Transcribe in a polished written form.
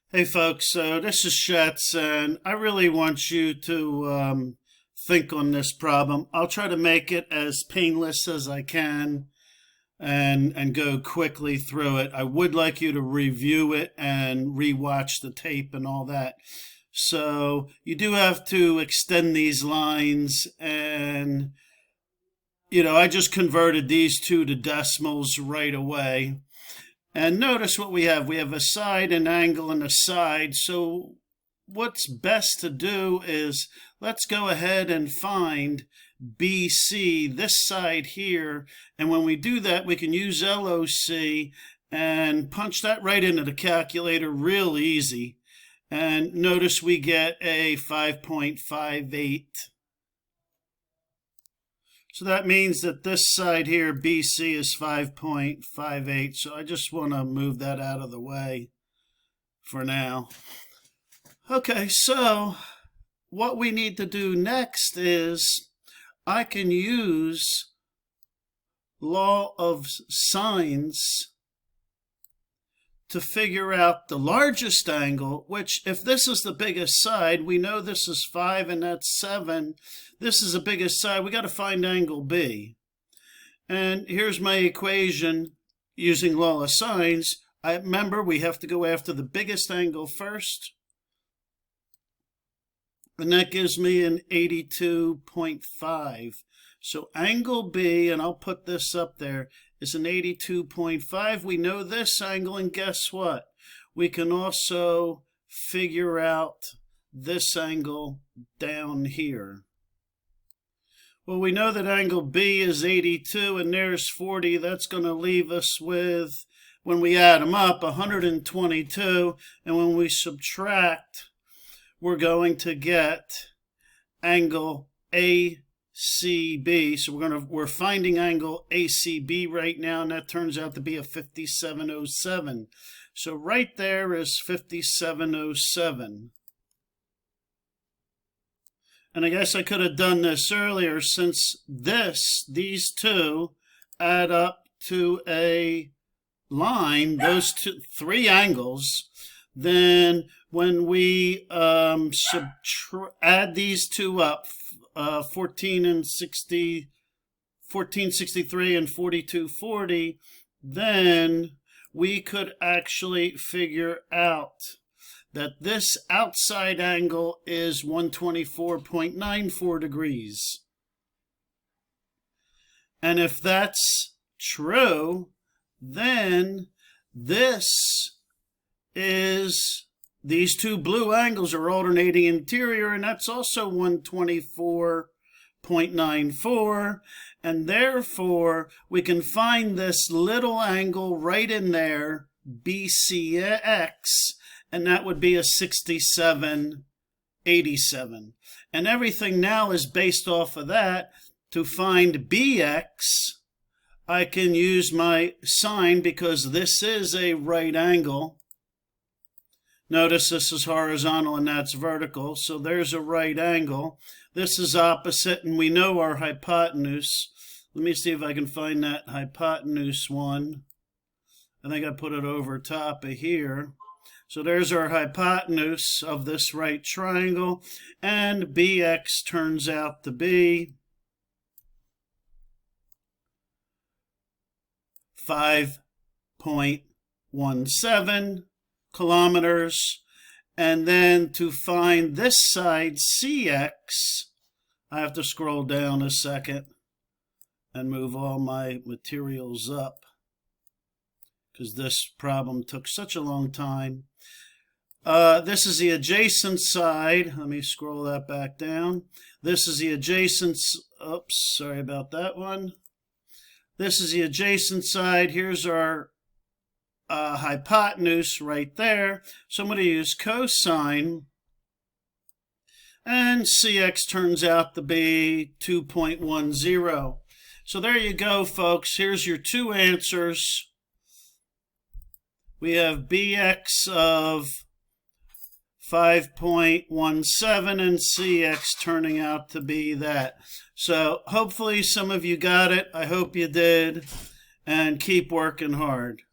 Hey folks, so this is Shetz, and I really want you to think on this problem. I'll try to make it as painless as I can and go quickly through it. I would like you to review it and rewatch the tape and all that. So you do have to extend these lines, and I just converted these two to decimals right away. And notice what we have. We have a side, an angle, and a side. So what's best to do is let's go ahead and find BC, this side here. And when we do that, we can use LOC and punch that right into the calculator real easy. And notice we get a 5.58. So that means that this side here, BC, is 5.58. So I just want to move that out of the way for now. Okay, so what we need to do next is I can use law of sines to figure out the largest angle, which if this is the biggest side, we know this is 5 and that's 7. This is the biggest side. We got to find angle B. And here's my equation using law of sines. I remember we have to go after the biggest angle first. And that gives me an 82.5. So angle B, and I'll put this up there, is an 82.5. We know this angle, and guess what? We can also figure out this angle down here. Well, we know that angle B is 82, and there's 40. That's going to leave us with, when we add them up, 122. And when we subtract, we're going to get angle ACB. So we're finding angle ACB right now, and that turns out to be a 5707. So right there is 5707. And I guess I could have done this earlier, since these two add up to a line, those three angles. Then when we add these two up, 1463 and 4240, then we could actually figure out that this outside angle is 124.94 degrees. And if that's true, then these two blue angles are alternating interior, and that's also 124.94, and therefore we can find this little angle right in there, BCX, and that would be a 6787. And everything now is based off of that. To find BX, I can use my sine, because this is a right angle. Notice this is horizontal and that's vertical, so there's a right angle. This is opposite, and we know our hypotenuse. Let me see if I can find that hypotenuse one. I think I put it over top of here. So there's our hypotenuse of this right triangle, and BX turns out to be 5.17 kilometers. And then to find this side, CX, I have to scroll down a second and move all my materials up, because this problem took such a long time. This is the adjacent side. Let me scroll that back down. This is the adjacent, oops, sorry about that one. This is the adjacent side. Here's our hypotenuse right there. So I'm going to use cosine, and CX turns out to be 2.10. So there you go, folks. Here's your two answers. We have BX of 5.17 and CX turning out to be that. So hopefully some of you got it. I hope you did, and keep working hard.